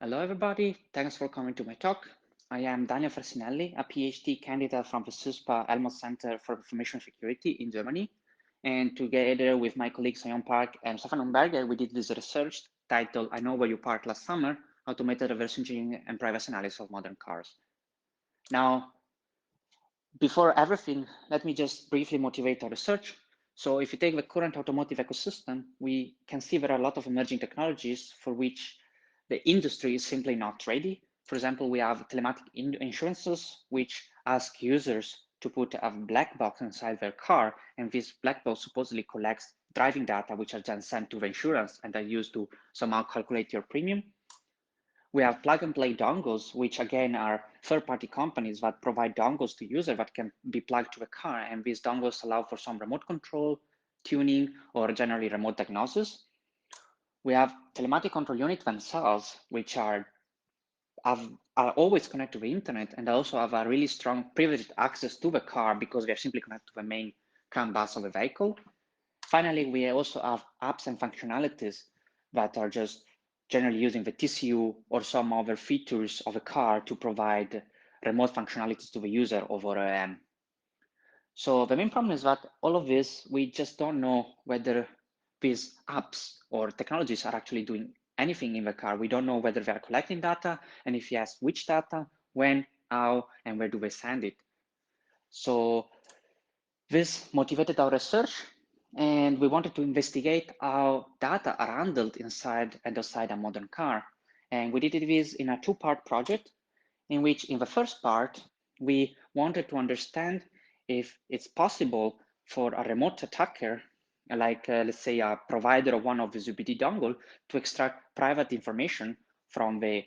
Hello, everybody. Thanks for coming to my talk. I am Daniel Farsinelli, a PhD candidate from the SUSPA Elmos Center for Information Security in Germany. And together with my colleagues Sion Park and Stefan Umberger, we did this research titled I Know Where You Parked Last Summer, Automated Reverse Engineering and Privacy Analysis of Modern Cars. Now, before everything, let me just briefly motivate our research. So if you take the current automotive ecosystem, we can see there are a lot of emerging technologies for which the industry is simply not ready. For example, we have telematic insurances, which ask users to put a black box inside their car, and this black box supposedly collects driving data, which are then sent to the insurance and are used to somehow calculate your premium. We have plug and play dongles, which again are third-party companies that provide dongles to users that can be plugged to a car. And these dongles allow for some remote control, tuning, or generally remote diagnosis. We have telematic control units themselves, which are always connected to the internet and also have a really strong privileged access to the car because they are simply connected to the main CAN bus of the vehicle. Finally, we also have apps and functionalities that are just generally using the TCU or some other features of a car to provide remote functionalities to the user over OEM. So the main problem is that all of this, we just don't know whether these apps or technologies are actually doing anything in the car. We don't know whether they are collecting data, and if yes, which data, when, how, and where do they send it. So this motivated our research, and we wanted to investigate how data are handled inside and outside a modern car. And we did this in a two-part project, in which in the first part, we wanted to understand if it's possible for a remote attacker, like let's say a provider of one of the ZBD dongle, to extract private information from the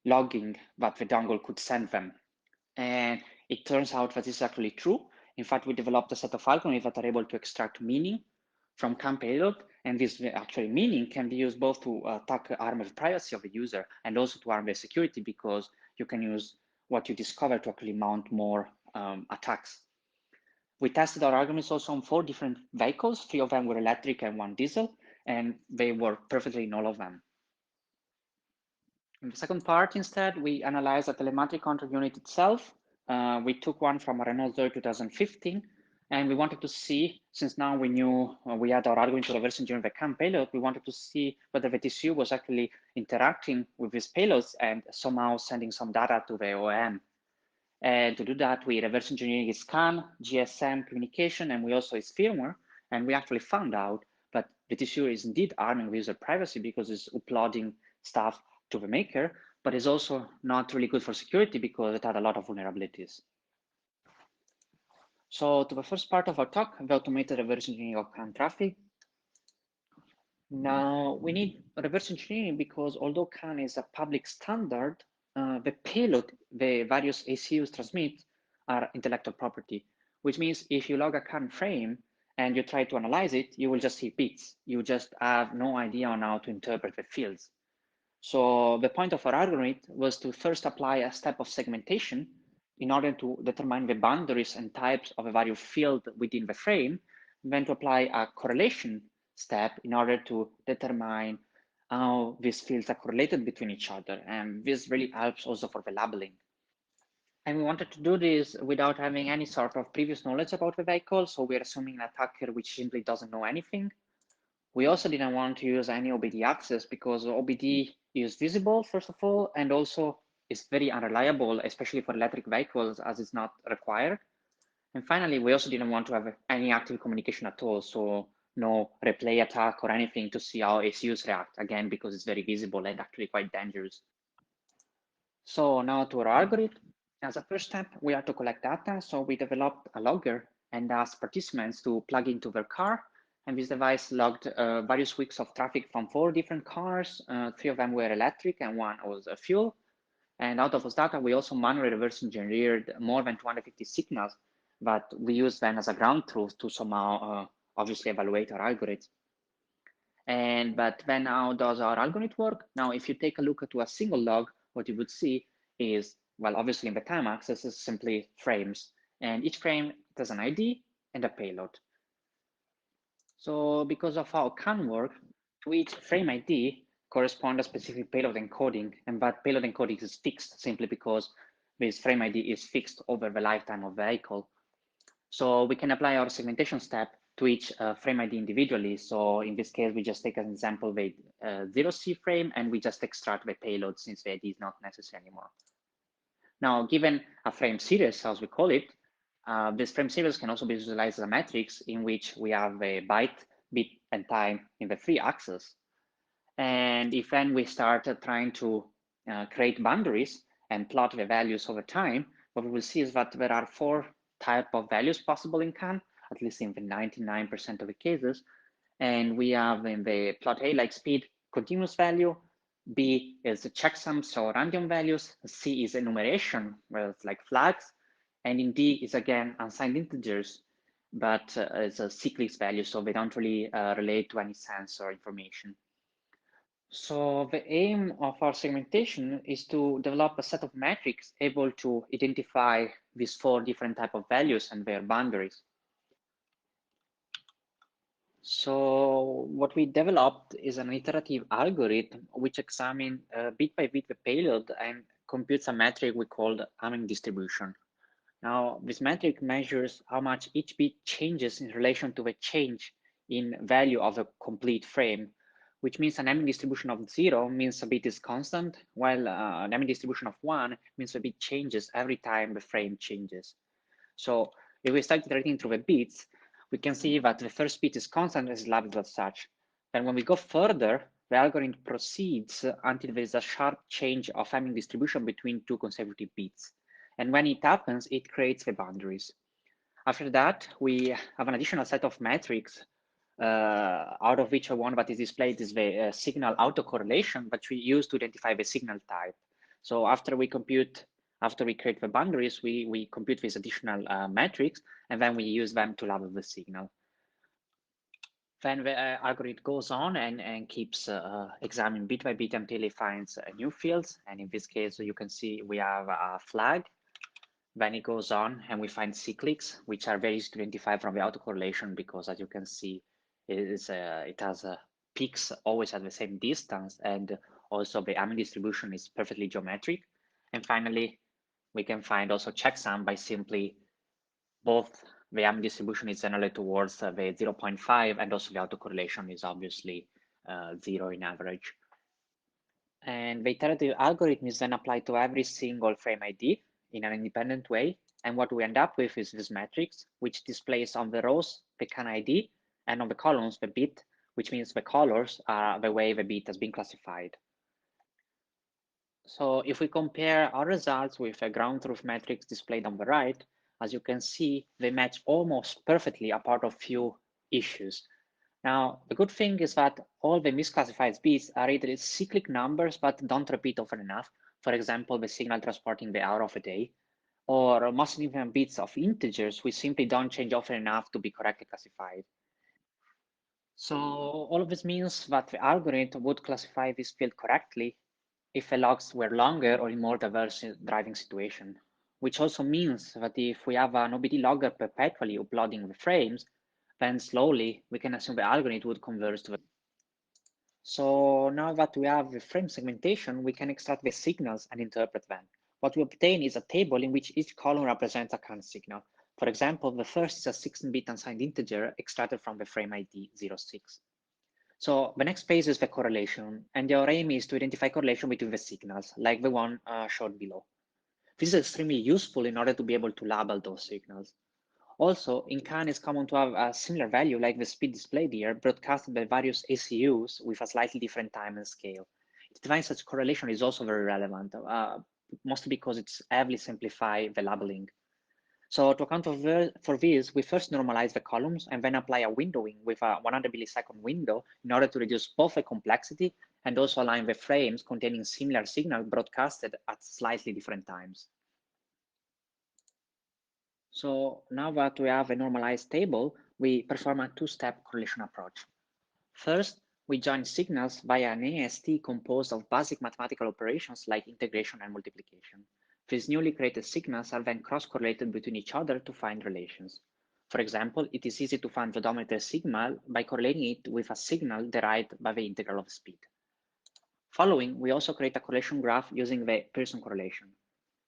logging that the dongle could send them. And it turns out that this is actually true. In fact, we developed a set of algorithms that are able to extract meaning from CAN payload, and this actually meaning can be used both to attack harm the privacy of the user and also to harm the security because you can use what you discover to actually mount more attacks. We tested our arguments also on 4 different vehicles. 3 of them were electric and 1 diesel, and they worked perfectly in all of them. In the second part, instead, we analyzed the telematic control unit itself. We took one from a Renault Zoe 2015, and we wanted to see, since now we knew we had our argument to reverse engineer the CAN payload, we wanted to see whether the TCU was actually interacting with these payloads and somehow sending some data to the OEM. And to do that, we reverse engineering its CAN, GSM communication, and we also its firmware. And we actually found out that the TCU is indeed harming user privacy because it's uploading stuff to the maker, but it's also not really good for security because it had a lot of vulnerabilities. So to the first part of our talk, the automated reverse engineering of CAN traffic. Now we need reverse engineering because although CAN is a public standard, the payload the various ACUs transmit are intellectual property, which means if you log a CAN frame and you try to analyze it, you will just see bits. You just have no idea on how to interpret the fields. So the point of our algorithm was to first apply a step of segmentation in order to determine the boundaries and types of a various field within the frame, then to apply a correlation step in order to determine how these fields are correlated between each other. And this really helps also for the labeling. And we wanted to do this without having any sort of previous knowledge about the vehicle. So we're assuming an attacker which simply doesn't know anything. We also didn't want to use any OBD access because OBD is visible, first of all, and also is very unreliable, especially for electric vehicles as it's not required. And finally, we also didn't want to have any active communication at all. So no replay attack or anything to see how ACUs react, again, because it's very visible and actually quite dangerous. So now to our algorithm. As a first step, we have to collect data. So we developed a logger and asked participants to plug into their car. And this device logged various weeks of traffic from 4 different cars. 3 of them were electric and 1 was a fuel. And out of those data, we also manually reverse engineered more than 250 signals that we use then as a ground truth to somehow obviously evaluate our algorithm. But then how does our algorithm work? Now, if you take a look at a single log, what you would see is, well, obviously in the time axis is simply frames, and each frame has an ID and a payload. So because of how CAN work, to each frame ID correspond a specific payload encoding, and that payload encoding is fixed simply because this frame ID is fixed over the lifetime of the vehicle. So we can apply our segmentation step to each frame ID individually. So in this case, we just take an example with 0C frame, and we just extract the payload since the ID is not necessary anymore. Now, given a frame series, as we call it, this frame series can also be visualized as a matrix in which we have a byte, bit, and time in the three axes. And if then we start trying to create boundaries and plot the values over time, what we will see is that there are four type of values possible in CAN, at least in the 99% of the cases. And we have in the plot A, like speed, continuous value. B is the checksum, so random values. C is enumeration, where it's like flags. And in D is again unsigned integers, but it's a cyclic value, so they don't really relate to any sense or information. So the aim of our segmentation is to develop a set of metrics able to identify these four different type of values and their boundaries. So what we developed is an iterative algorithm which examines bit by bit the payload and computes a metric we call the Hamming distribution. Now, this metric measures how much each bit changes in relation to the change in value of a complete frame, which means an Hamming distribution of 0 means a bit is constant, while an Hamming distribution of 1 means a bit changes every time the frame changes. So if we start iterating through the bits, we can see that the first bit is constant and is labeled as such. Then when we go further, the algorithm proceeds until there is a sharp change of Hamming distribution between two consecutive bits. And when it happens, it creates the boundaries. After that, we have an additional set of metrics, out of which one that is displayed is the signal autocorrelation, which we use to identify the signal type. So after we create the boundaries, we compute these additional metrics, and then we use them to label the signal. Then the algorithm goes on and keeps examining bit by bit until it finds new fields. And in this case, you can see we have a flag. Then it goes on and we find cyclics, which are very easy to identify from the autocorrelation because, as you can see, it has peaks always at the same distance, and also the Hamming distribution is perfectly geometric. And finally, we can find also checksum by simply both the Hamming distribution is generally towards the 0.5, and also the autocorrelation is obviously 0 in average. And the iterative algorithm is then applied to every single frame ID in an independent way. And what we end up with is this matrix, which displays on the rows the CAN ID, and on the columns the bit, which means the colors are the way the bit has been classified. So if we compare our results with a ground truth matrix displayed on the right, as you can see, they match almost perfectly apart of few issues. Now, the good thing is that all the misclassified bits are either cyclic numbers but don't repeat often enough. For example, the signal transporting the hour of a day, or most significant bits of integers which simply don't change often enough to be correctly classified. So all of this means that the algorithm would classify this field correctly if the logs were longer or in more diverse driving situation, which also means that if we have an OBD logger perpetually uploading the frames, then slowly we can assume the algorithm would converge to the. So now that we have the frame segmentation, we can extract the signals and interpret them. What we obtain is a table in which each column represents a CAN signal. For example, the first is a 16-bit unsigned integer extracted from the frame ID 06. So the next phase is the correlation, and our aim is to identify correlation between the signals, like the one shown below. This is extremely useful in order to be able to label those signals. Also, in CAN, it's common to have a similar value like the speed displayed here, broadcasted by various ACUs with a slightly different time and scale. To define such correlation is also very relevant, mostly because it's heavily simplify the labeling. So to account for this, we first normalize the columns and then apply a windowing with a 100 millisecond window in order to reduce both the complexity and also align the frames containing similar signal broadcasted at slightly different times. So now that we have a normalized table, we perform a two-step correlation approach. First, we join signals via an AST composed of basic mathematical operations like integration and multiplication. These newly created signals are then cross-correlated between each other to find relations. For example, it is easy to find the odometer signal by correlating it with a signal derived by the integral of speed. Following, we also create a correlation graph using the Pearson correlation.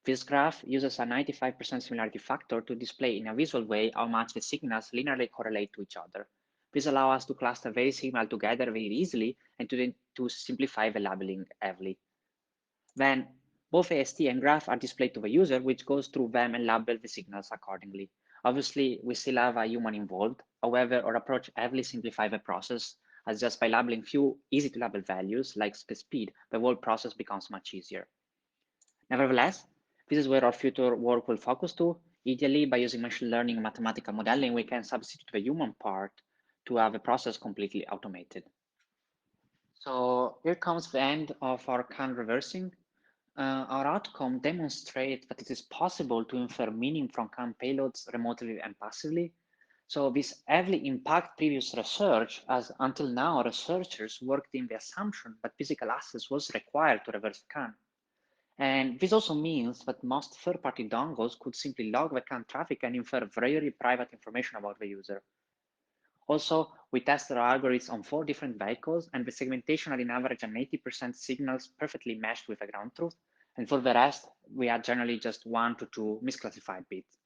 This graph uses a 95% similarity factor to display in a visual way how much the signals linearly correlate to each other. This allows us to cluster various signals together very easily and to simplify the labeling heavily. Then both AST and graph are displayed to the user, which goes through them and labels the signals accordingly. Obviously, we still have a human involved. However, our approach heavily simplifies the process, as just by labeling few easy to label values like speed, the whole process becomes much easier. Nevertheless, this is where our future work will focus to. Ideally, by using machine learning and mathematical modeling, we can substitute the human part to have the process completely automated. So here comes the end of our CAN reversing. Our outcome demonstrates that it is possible to infer meaning from CAN payloads remotely and passively. So this heavily impacts previous research, as until now researchers worked in the assumption that physical access was required to reverse CAN. And this also means that most third-party dongles could simply log the CAN traffic and infer very private information about the user. Also, we tested our algorithms on 4 different vehicles, and the segmentation had in average an 80% signals perfectly matched with the ground truth. And for the rest, we had generally just 1 to 2 misclassified bits.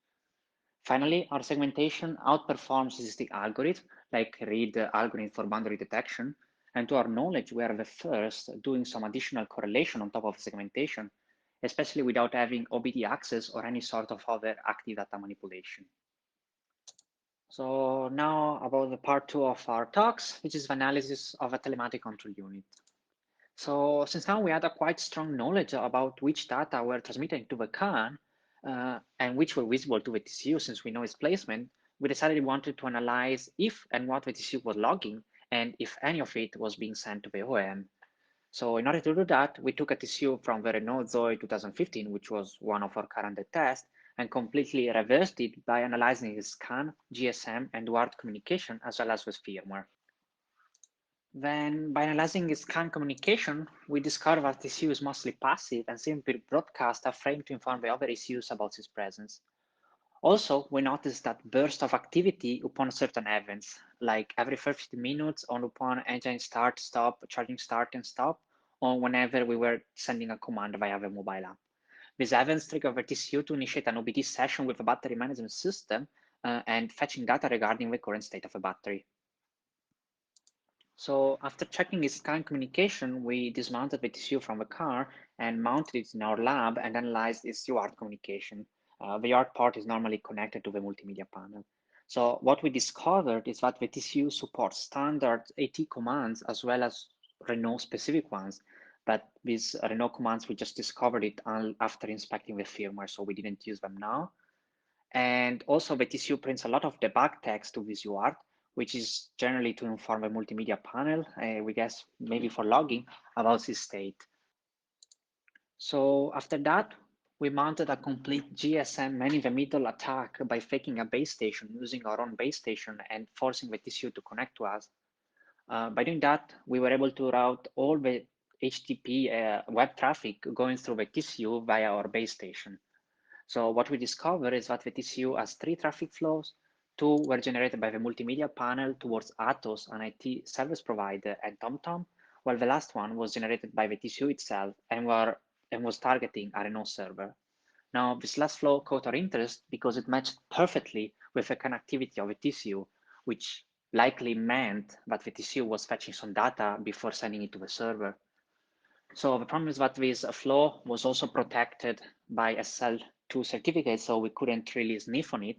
Finally, our segmentation outperforms existing algorithms, like read algorithm for boundary detection. And to our knowledge, we are the first doing some additional correlation on top of segmentation, especially without having OBD access or any sort of other active data manipulation. So now about the part 2 of our talks, which is the analysis of a telematic control unit. So since now we had a quite strong knowledge about which data were transmitted to the CAN and which were visible to the TCU since we know its placement, we decided we wanted to analyze if and what the TCU was logging and if any of it was being sent to the OM. So in order to do that, we took a TCU from the Renault Zoe 2015, which was one of our current tests, and completely reversed it by analyzing its scan, GSM, and WARD communication, as well as with firmware. Then, by analyzing its scan communication, we discovered that TCU is mostly passive and simply broadcast a frame to inform the other ECUs about its presence. Also, we noticed that burst of activity upon certain events, like every 50 minutes or upon engine start, stop, charging start and stop, or whenever we were sending a command via the mobile app. These events trigger the TCU to initiate an OBD session with the battery management system and fetching data regarding the current state of the battery. So after checking its scan communication, we dismounted the TCU from the car and mounted it in our lab and analyzed its UART communication. The UART port is normally connected to the multimedia panel. So what we discovered is that the TCU supports standard AT commands as well as Renault specific ones. But these Renault commands, we just discovered it after inspecting the firmware, so we didn't use them now. And also the TCU prints a lot of debug text to this UART, which is generally to inform a multimedia panel, we guess maybe for logging about its state. So after that, we mounted a complete GSM man-in-the-middle attack by faking a base station using our own base station and forcing the TCU to connect to us. By doing that, we were able to route all the HTTP web traffic going through the TCU via our base station. So what we discovered is that the TCU has 3 traffic flows. 2 were generated by the multimedia panel towards Atos, an IT service provider, and TomTom, while the last one was generated by the TCU itself and was targeting a Renault server. Now, this last flow caught our interest because it matched perfectly with the connectivity of the TCU, which likely meant that the TCU was fetching some data before sending it to the server. So the problem is that this flow was also protected by SL2 certificate, so we couldn't really sniff on it.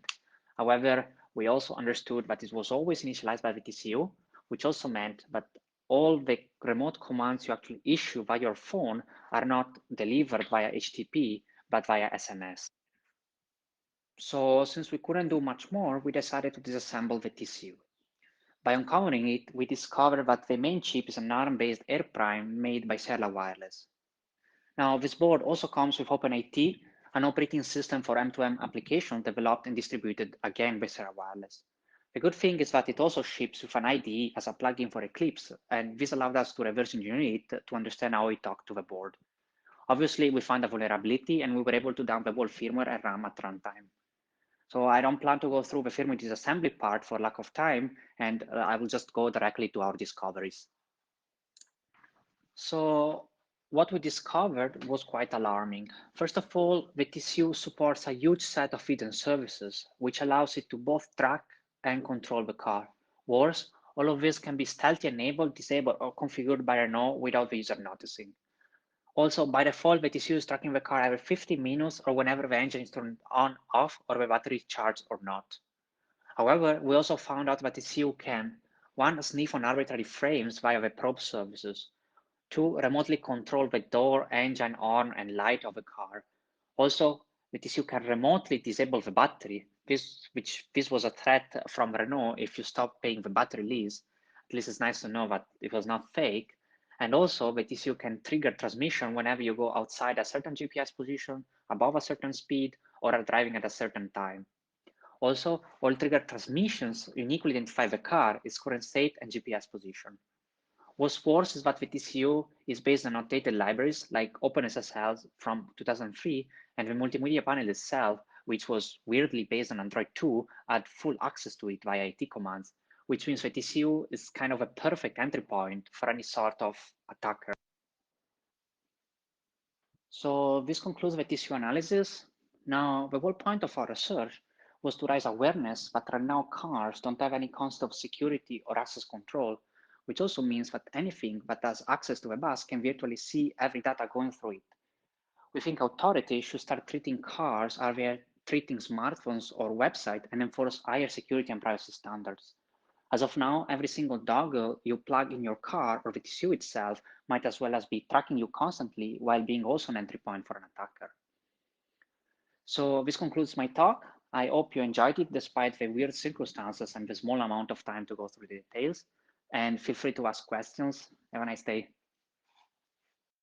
However, we also understood that it was always initialized by the TCU, which also meant that all the remote commands you actually issue via your phone are not delivered via HTTP, but via SMS. So since we couldn't do much more, we decided to disassemble the TCU. By uncovering it, we discovered that the main chip is an ARM-based AirPrime made by Serla Wireless. Now, this board also comes with OpenAT, an operating system for M2M application developed and distributed again by Serra Wireless. The good thing is that it also ships with an IDE as a plugin for Eclipse, and this allowed us to reverse engineer it to understand how it talked to the board. Obviously, we found a vulnerability and we were able to dump the whole firmware and RAM at runtime. So I don't plan to go through the firmware disassembly part for lack of time, and I will just go directly to our discoveries. So What we discovered was quite alarming. First of all, VTCU supports a huge set of hidden services, which allows it to both track and control the car. Worse, all of this can be stealthy enabled, disabled, or configured by Renault without the user noticing. Also, by default, VTCU is tracking the car every 50 minutes or whenever the engine is turned on, off, or the battery is charged or not. However, we also found out that VTCU can, one, sniff on arbitrary frames via the probe services, two, remotely control the door, engine, horn, and light of a car. Also, VTCU can remotely disable the battery. This was a threat from Renault if you stop paying the battery lease. At least it's nice to know that it was not fake. And also, VTCU can trigger transmission whenever you go outside a certain GPS position, above a certain speed, or are driving at a certain time. Also, all trigger transmissions uniquely identify the car, its current state, and GPS position. What's worse is that VTCU is based on outdated libraries like OpenSSL from 2003, and the multimedia panel itself, which was weirdly based on Android 2, had full access to it via IT commands, which means VTCU is kind of a perfect entry point for any sort of attacker. So this concludes VTCU analysis. Now, the whole point of our research was to raise awareness that Renault cars don't have any concept of security or access control, which also means that anything that has access to a bus can virtually see every data going through it. We think authorities should start treating cars as they are treating smartphones or websites and enforce higher security and privacy standards. As of now, every single dongle you plug in your car or the TCU itself might as well as be tracking you constantly while being also an entry point for an attacker. So this concludes my talk. I hope you enjoyed it despite the weird circumstances and the small amount of time to go through the details. And feel free to ask questions. Have a nice day.